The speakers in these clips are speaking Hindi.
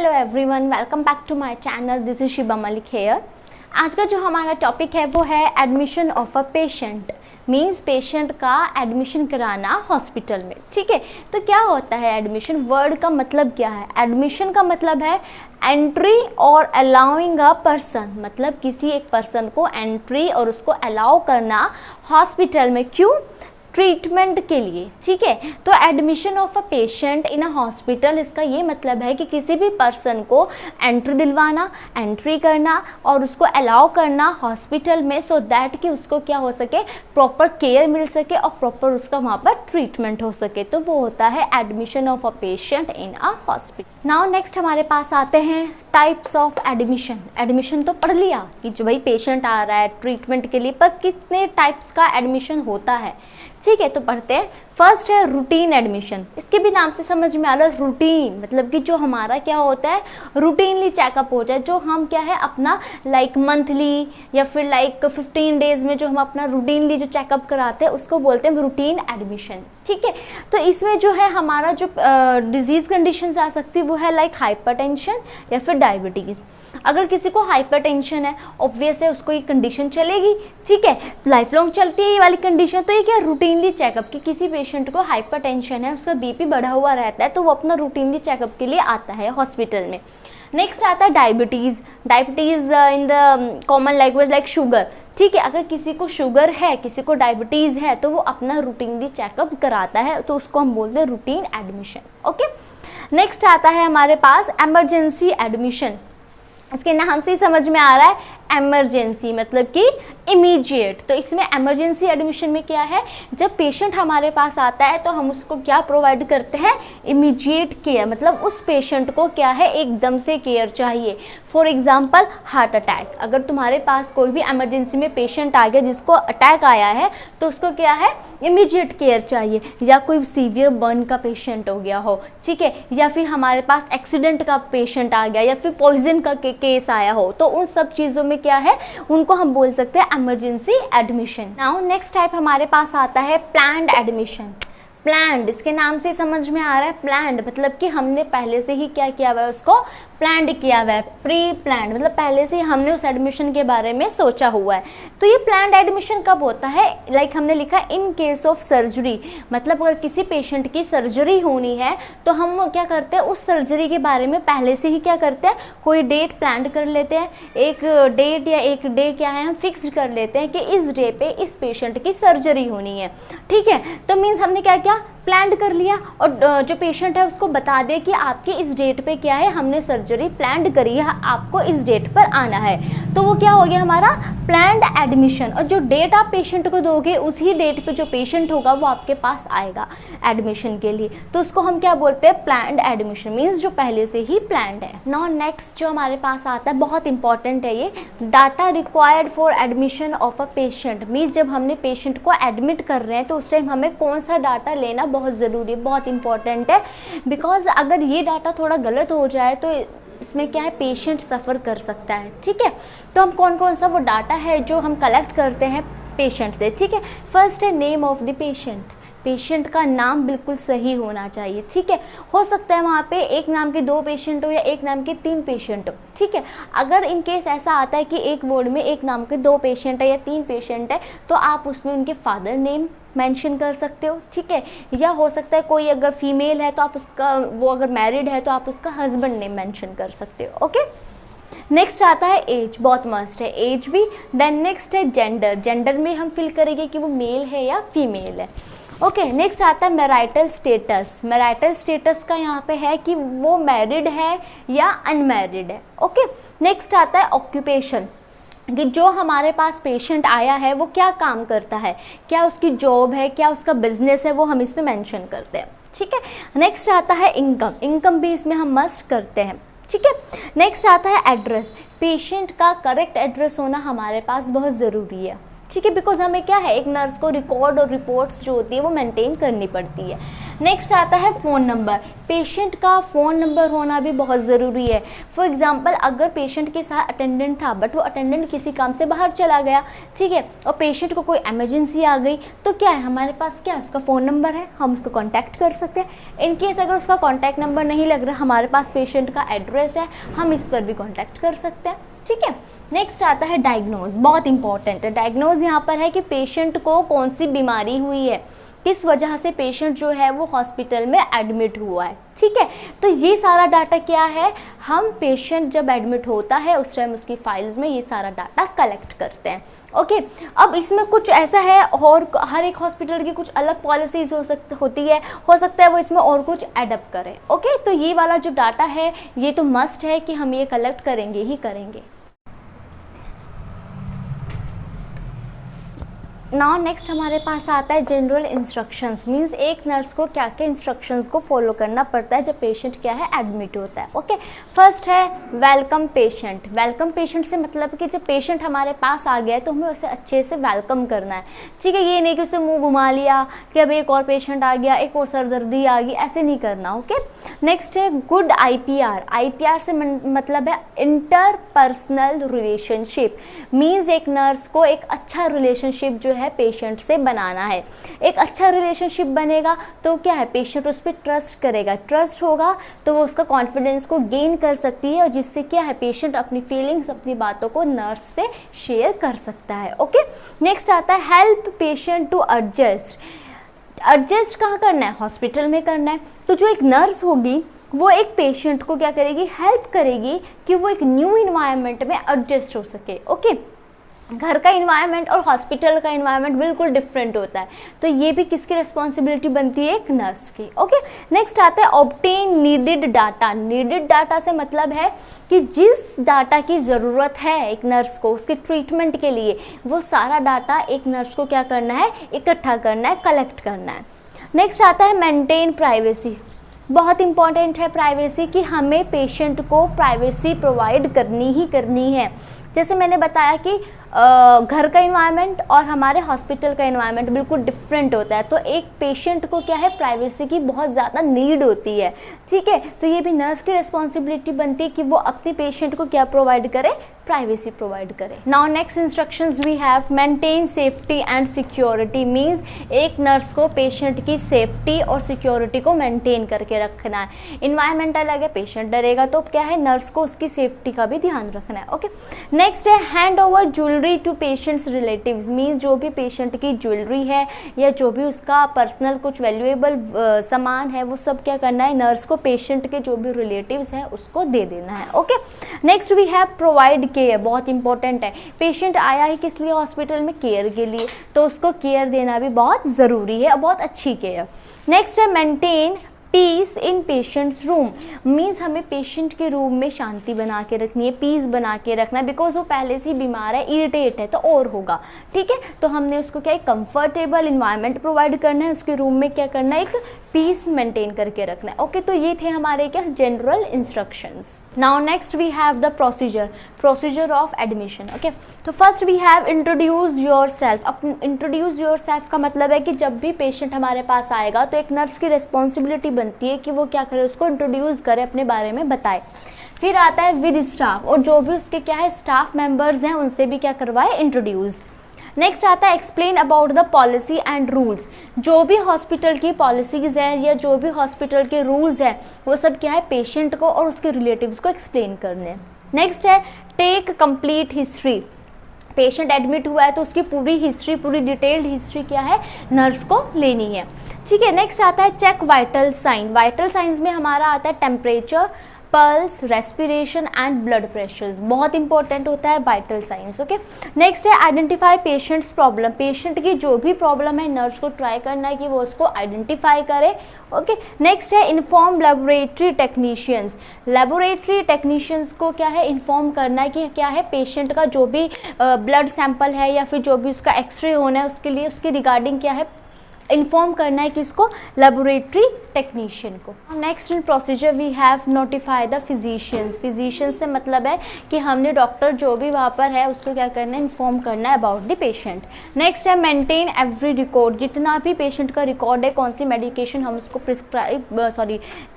Hello everyone, welcome back to my channel. This is Shiba Malik here. आज का जो हमारा टॉपिक है वो है admission of a patient. Means patient का एडमिशन कराना हॉस्पिटल में। ठीक है, तो क्या होता है एडमिशन? वर्ड का मतलब क्या है? एडमिशन का मतलब है एंट्री और अलाउइंग अ पर्सन, मतलब किसी एक पर्सन को एंट्री और उसको अलाउ करना हॉस्पिटल में। क्यों? ट्रीटमेंट के लिए। ठीक है, तो admission of a patient in a hospital, इसका ये मतलब है कि किसी भी पर्सन को एंट्री दिलवाना, एंट्री करना और उसको अलाउ करना हॉस्पिटल में, सो दैट कि उसको क्या हो सके, प्रॉपर केयर मिल सके और प्रॉपर उसका वहाँ पर ट्रीटमेंट हो सके। तो वो होता है admission of a patient in a hospital. Now next हमारे पास आते हैं टाइप्स ऑफ एडमिशन। एडमिशन तो पढ़ लिया कि जो भाई पेशेंट आ रहा है ट्रीटमेंट के लिए, पर कितने टाइप्स का एडमिशन होता है। ठीक है, तो पढ़ते हैं। फर्स्ट है रूटीन एडमिशन। इसके भी नाम से समझ में आ रहा है रूटीन, मतलब कि जो हमारा क्या होता है, रूटीनली चेकअप होता है, जो हम क्या है अपना लाइक मंथली या फिर लाइक 15 डेज में जो हम अपना रूटीनली जो चेकअप कराते हैं उसको बोलते हैं रूटीन एडमिशन। ठीक है, तो इसमें जो है हमारा जो डिजीज़ कंडीशन आ सकती है वो है लाइक हाइपरटेंशन या फिर डायबिटीज़। अगर किसी को हाइपरटेंशन है, ऑब्वियस है उसको ये कंडीशन चलेगी। ठीक है, लाइफ लॉन्ग चलती है ये वाली कंडीशन। तो ये क्या रूटीनली चेकअप कि किसी पेशेंट को हाइपरटेंशन है, उसका बीपी बढ़ा हुआ रहता है, तो वो अपना रूटीनली चेकअप के लिए आता है हॉस्पिटल में। नेक्स्ट आता है diabetes. Diabetes in the common language like sugar. ठीक है, अगर किसी को शुगर है, किसी को डायबिटीज़ है, तो वो अपना रूटीनली चेकअप कराता है, तो उसको हम बोलते हैं रूटीन एडमिशन। ओके, नेक्स्ट आता है हमारे पास एमरजेंसी एडमिशन। इसके नाम से ही समझ में आ रहा है एमरजेंसी, मतलब कि इमीडिएट। तो इसमें एमरजेंसी एडमिशन में क्या है, जब पेशेंट हमारे पास आता है तो हम उसको क्या प्रोवाइड करते हैं, इमीडिएट केयर। मतलब उस पेशेंट को क्या है, एकदम से केयर चाहिए। For example heart attack. अगर तुम्हारे पास कोई भी एमरजेंसी में पेशेंट आ गया जिसको अटैक आया है, तो उसको क्या है, इमीडिएट केयर चाहिए। या कोई सीवियर बर्न का पेशेंट हो गया हो, ठीक है, या फिर हमारे पास एक्सीडेंट का पेशेंट आ गया, या फिर पॉइजन का केस आया हो, तो उन सब चीज़ों में क्या है, उनको हम बोल सकते हैं emergency admission. Now next type हमारे पास आता है प्लान्ड एडमिशन। प्लान्ड, इसके नाम से समझ में आ रहा है प्लान्ड, मतलब कि हमने पहले से ही क्या किया हुआ है, उसको प्लान्ड किया हुआ है। प्री प्लान्ड मतलब पहले से हमने उस एडमिशन के बारे में सोचा हुआ है। तो ये प्लान्ड एडमिशन कब होता है, लाइक हमने लिखा इन केस ऑफ सर्जरी। मतलब अगर किसी पेशेंट की सर्जरी होनी है तो हम क्या करते हैं, उस सर्जरी के बारे में पहले से ही क्या करते हैं, कोई डेट प्लान कर लेते हैं। एक डेट या एक डे क्या है, हम फिक्स कर लेते हैं कि इस डे पे इस पेशेंट की सर्जरी होनी है। ठीक है, तो मीन्स हमने क्या किया, प्लान कर लिया और जो पेशेंट है उसको बता दे कि आपकी इस डेट पे क्या है, हमने सर्जरी प्लान करी है, आपको इस डेट पर आना है। तो वो क्या हो गया हमारा प्लान्ड एडमिशन। और जो डेट आप पेशेंट को दोगे उसी डेट पे जो पेशेंट होगा वो आपके पास आएगा एडमिशन के लिए, तो उसको हम क्या बोलते हैं, प्लान्ड एडमिशन। मीन्स जो पहले से ही प्लान्ड है। नाउ नेक्स्ट जो हमारे पास आता है, बहुत इंपॉर्टेंट है ये, data required for admission of a patient. Means जब हमने पेशेंट को एडमिट कर रहे हैं तो उस टाइम हमें कौन सा डाटा लेना बहुत ज़रूरी है, बहुत इंपॉर्टेंट है। बिकॉज अगर ये डाटा थोड़ा गलत हो जाए तो इसमें क्या है, पेशेंट सफ़र कर सकता है। ठीक है, तो हम कौन कौन सा वो डाटा है जो हम कलेक्ट करते हैं पेशेंट से। ठीक है, फर्स्ट है name of the patient. Patient का नाम बिल्कुल सही होना चाहिए। ठीक है, हो सकता है वहाँ पे एक नाम के 2 पेशेंट हो या एक नाम के 3 पेशेंट हो। ठीक है, अगर इन केस ऐसा आता है कि एक वार्ड में एक नाम के 2 पेशेंट है या 3 पेशेंट है, तो आप उसमें उनके फादर नेम मेंशन कर सकते हो। ठीक है, या हो सकता है कोई अगर फीमेल है तो आप उसका, वो अगर मैरिड है तो आप उसका हस्बैंड नेम मेंशन कर सकते हो। ओके, नेक्स्ट आता है एज, बहुत मस्ट है एज भी। देन नेक्स्ट है जेंडर। जेंडर में हम फिल करेंगे कि वो मेल है या फीमेल है। ओके, नेक्स्ट आता है मैरिटल स्टेटस। मैरिटल स्टेटस का यहाँ पे है कि वो मैरिड है या अनमैरिड है। ओके, नेक्स्ट आता है ऑक्यूपेशन, कि जो हमारे पास पेशेंट आया है वो क्या काम करता है, क्या उसकी जॉब है, क्या उसका बिजनेस है, वो हम इसमें मेंशन करते हैं। ठीक है, नेक्स्ट आता है इनकम। इनकम भी इसमें हम मस्ट करते हैं। ठीक है, नेक्स्ट आता है एड्रेस। पेशेंट का करेक्ट एड्रेस होना हमारे पास बहुत ज़रूरी है। ठीक है, बिकॉज हमें क्या है, एक नर्स को रिकॉर्ड और रिपोर्ट्स जो होती है वो मेंटेन करनी पड़ती है। नेक्स्ट आता है फ़ोन नंबर। पेशेंट का फ़ोन नंबर होना भी बहुत ज़रूरी है। फॉर एग्जांपल, अगर पेशेंट के साथ अटेंडेंट था बट वो अटेंडेंट किसी काम से बाहर चला गया, ठीक है, और पेशेंट को कोई इमरजेंसी आ गई, तो क्या है, हमारे पास क्या है, उसका फ़ोन नंबर है, हम उसको कॉन्टैक्ट कर सकते हैं। इन केस अगर उसका कॉन्टैक्ट नंबर नहीं लग रहा, हमारे पास पेशेंट का एड्रेस है, हम इस पर भी कॉन्टैक्ट कर सकते हैं। ठीक है, नेक्स्ट आता है डायग्नोज। बहुत इंपॉर्टेंट है डायग्नोज। यहाँ पर है कि पेशेंट को कौन सी बीमारी हुई है, किस वजह से पेशेंट जो है वो हॉस्पिटल में एडमिट हुआ है। ठीक है, तो ये सारा डाटा क्या है, हम पेशेंट जब एडमिट होता है उस टाइम उसकी फाइल्स में ये सारा डाटा कलेक्ट करते हैं। ओके, अब इसमें कुछ ऐसा है, और हर एक हॉस्पिटल की कुछ अलग पॉलिसीज होती है, हो सकता है वो इसमें और कुछ एडप्ट करें। ओके, तो ये वाला जो डाटा है ये तो मस्ट है कि हम ये कलेक्ट करेंगे ही करेंगे। नाउ नेक्स्ट हमारे पास आता है जनरल इंस्ट्रक्शंस। मींस एक नर्स को क्या क्या इंस्ट्रक्शंस को फॉलो करना पड़ता है जब पेशेंट क्या है एडमिट होता है। ओके, फर्स्ट है वेलकम पेशेंट। वेलकम पेशेंट से मतलब कि जब पेशेंट हमारे पास आ गया है तो हमें उसे अच्छे से वेलकम करना है। ठीक है, ये नहीं कि उसे मुंह घुमा लिया कि अब एक और पेशेंट आ गया, एक और सरदर्दी आ गई, ऐसे नहीं करना। ओके, नेक्स्ट है गुड IPR। IPR से मतलब है इंटरपर्सनल रिलेशनशिप। मीन्स एक नर्स को एक अच्छा रिलेशनशिप जो है पेशेंट से बनाना है। एक अच्छा रिलेशनशिप बनेगा तो क्या है, पेशेंट उस पर ट्रस्ट करेगा, ट्रस्ट होगा तो वो उसका कॉन्फिडेंस को गेन कर सकती है, और जिससे क्या है पेशेंट अपनी फीलिंग्स, अपनी बातों को नर्स से शेयर कर सकता है। ओके, नेक्स्ट आता है help patient to adjust. Adjust कहाँ करना है, हॉस्पिटल में करना है। तो जो एक नर्स होगी वो एक पेशेंट को क्या करेगी, हेल्प करेगी कि वो एक न्यू इन्वायरमेंट में एडजस्ट हो सके। ओके, घर का इन्वायरमेंट और हॉस्पिटल का इन्वायरमेंट बिल्कुल डिफरेंट होता है, तो ये भी किसकी रिस्पॉन्सिबिलिटी बनती है, एक नर्स की। ओके, नेक्स्ट आता है obtain needed data. Needed data से मतलब है कि जिस डाटा की ज़रूरत है एक नर्स को उसके ट्रीटमेंट के लिए, वो सारा डाटा एक नर्स को क्या करना है, इकट्ठा करना है, कलेक्ट करना है। नेक्स्ट आता है मेंटेन प्राइवेसी। बहुत इंपॉर्टेंट है प्राइवेसी, कि हमें पेशेंट को प्राइवेसी प्रोवाइड करनी ही करनी है। जैसे मैंने बताया कि घर का इन्वायरमेंट और हमारे हॉस्पिटल का इन्वायरमेंट बिल्कुल डिफरेंट होता है, तो एक पेशेंट को क्या है, प्राइवेसी की बहुत ज़्यादा नीड होती है। ठीक है, तो ये भी नर्स की रिस्पॉन्सिबिलिटी बनती है कि वो अपने पेशेंट को क्या प्रोवाइड करे, प्राइवेसी प्रोवाइड करे। Now next instructions we have maintain safety and security. Means एक नर्स को पेशेंट की सेफ्टी और सिक्योरिटी को मेंटेन करके रखना है। इन्वायरमेंट अलग है, पेशेंट डरेगा, तो क्या है, नर्स को उसकी सेफ्टी का भी ध्यान रखना है। ओके, नेक्स्ट है hand over jewellery to patients relatives. Means जो भी पेशेंट की ज्वेलरी है या जो भी उसका पर्सनल कुछ वैल्यूएबल सामान है वो सब क्या करना है, नर्स को पेशेंट के जो भी रिलेटिव्स हैं उसको दे देना है। Okay, next we have provide care. बहुत इंपॉर्टेंट है, पेशेंट आया है किस लिए हॉस्पिटल में, केयर के लिए, तो उसको केयर देना भी बहुत ज़रूरी है और बहुत अच्छी केयर। नेक्स्ट है मेंटेन पीस इन पेशेंट्स रूम। मीन्स हमें पेशेंट के रूम में शांति बना के रखनी है, पीस बना के रखना है, बिकॉज वो पहले से ही बीमार है, इरिटेट है, तो और होगा। ठीक है, तो हमने उसको क्या, एक कंफर्टेबल इन्वायरमेंट प्रोवाइड करना है, उसके रूम में क्या करना है, एक पीस मेंटेन करके रखना है। ओके, तो ये थे हमारे क्या general instructions. Now next we have the procedure of admission. Okay, तो first we have introduce yourself. Introduce yourself का मतलब है कि जब भी पेशेंट हमारे पास आएगा तो एक नर्स की रिस्पॉन्सिबिलिटी बनती है कि वो क्या करे, उसको इंट्रोड्यूस करे, अपने बारे में बताए। फिर आता है विद स्टाफ, और जो भी उसके क्या है स्टाफ मेंबर्स हैं उनसे भी क्या करवाए, इंट्रोड्यूस। नेक्स्ट आता है explain about the policy and rules. जो भी हॉस्पिटल की पॉलिसीज़ हैं या जो भी हॉस्पिटल के रूल्स हैं वो सब क्या है, पेशेंट को और उसके रिलेटिव्स को एक्सप्लेन करने। नेक्स्ट है take complete history. Patient admit हुआ है तो उसकी पूरी हिस्ट्री, पूरी डिटेल्ड हिस्ट्री क्या है, नर्स को लेनी है। ठीक है, नेक्स्ट आता है check vital sign. Vital signs में हमारा आता है temperature, pulse, respiration and blood pressures. बहुत इंपॉर्टेंट होता है वाइटल साइंस। ओके, नेक्स्ट है आइडेंटिफाई पेशेंट्स प्रॉब्लम। पेशेंट की जो भी प्रॉब्लम है नर्स को ट्राई करना है कि वो उसको आइडेंटिफाई करे। ओके, नेक्स्ट है inform laboratory technicians. Laboratory technicians को क्या है, इन्फॉर्म करना है कि क्या है, पेशेंट का जो भी ब्लड सैंपल है या फिर जो भी उसका एक्सरे होना है उसके लिए उसकी रिगार्डिंग क्या है, इन्फॉर्म करना है किसको, लेबोरेटरी टेक्नीशियन को। Next in procedure we have notify the physicians. Physicians से मतलब है कि हमने डॉक्टर जो भी वहाँ पर है उसको क्या करना है, इन्फॉर्म करना है अबाउट द पेशेंट। नेक्स्ट है मेंटेन एवरी रिकॉर्ड, जितना भी पेशेंट का रिकॉर्ड है, कौन सी मेडिकेशन हम उसको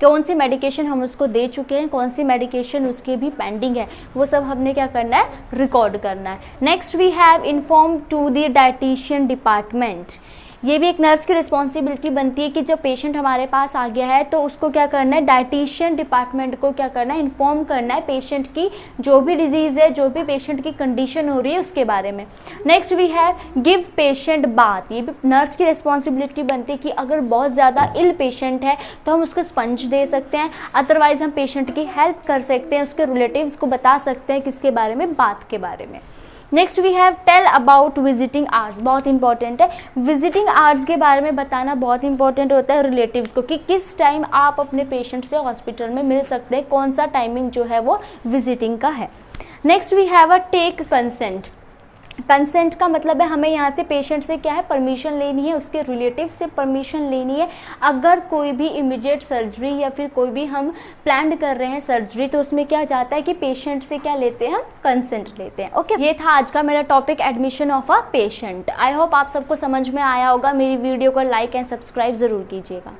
कौन सी मेडिकेशन हम उसको दे चुके हैं, कौन सी मेडिकेशन उसकी भी पेंडिंग है, वो सब हमने क्या करना है, रिकॉर्ड करना है। Next we have inform to the dietitian department. ये भी एक नर्स की रिस्पॉन्सिबिलिटी बनती है कि जब पेशेंट हमारे पास आ गया है तो उसको क्या करना है, डाइटिशियन डिपार्टमेंट को क्या करना है, इन्फॉर्म करना है पेशेंट की जो भी डिजीज़ है, जो भी पेशेंट की कंडीशन हो रही है उसके बारे में। Next we have give patient bath. ये भी नर्स की रिस्पॉन्सिबिलिटी बनती है कि अगर बहुत ज़्यादा इल पेशेंट है तो हम उसको स्पंज दे सकते हैं, अदरवाइज हम पेशेंट की हेल्प कर सकते हैं, उसके रिलेटिव्स को बता सकते हैं किसके बारे में, बाथ के बारे में। Next we have tell about visiting hours. बहुत इंपॉर्टेंट है, विजिटिंग आवर्स के बारे में बताना बहुत इंपॉर्टेंट होता है रिलेटिव्स को कि किस टाइम आप अपने पेशेंट से हॉस्पिटल में मिल सकते हैं, कौन सा टाइमिंग जो है वो विजिटिंग का है। Next we have a take consent. Consent का मतलब है हमें यहाँ से पेशेंट से क्या है, परमिशन लेनी है, उसके रिलेटिव से परमिशन लेनी है। अगर कोई भी इमीडिएट सर्जरी या फिर कोई भी हम प्लान कर रहे हैं सर्जरी तो उसमें क्या जाता है कि पेशेंट से क्या लेते हैं, हम कंसेंट लेते हैं। ओके, ये था आज का मेरा topic, admission of a patient. I hope आप सबको समझ में आया होगा। मेरी वीडियो को लाइक एंड सब्सक्राइब ज़रूर कीजिएगा।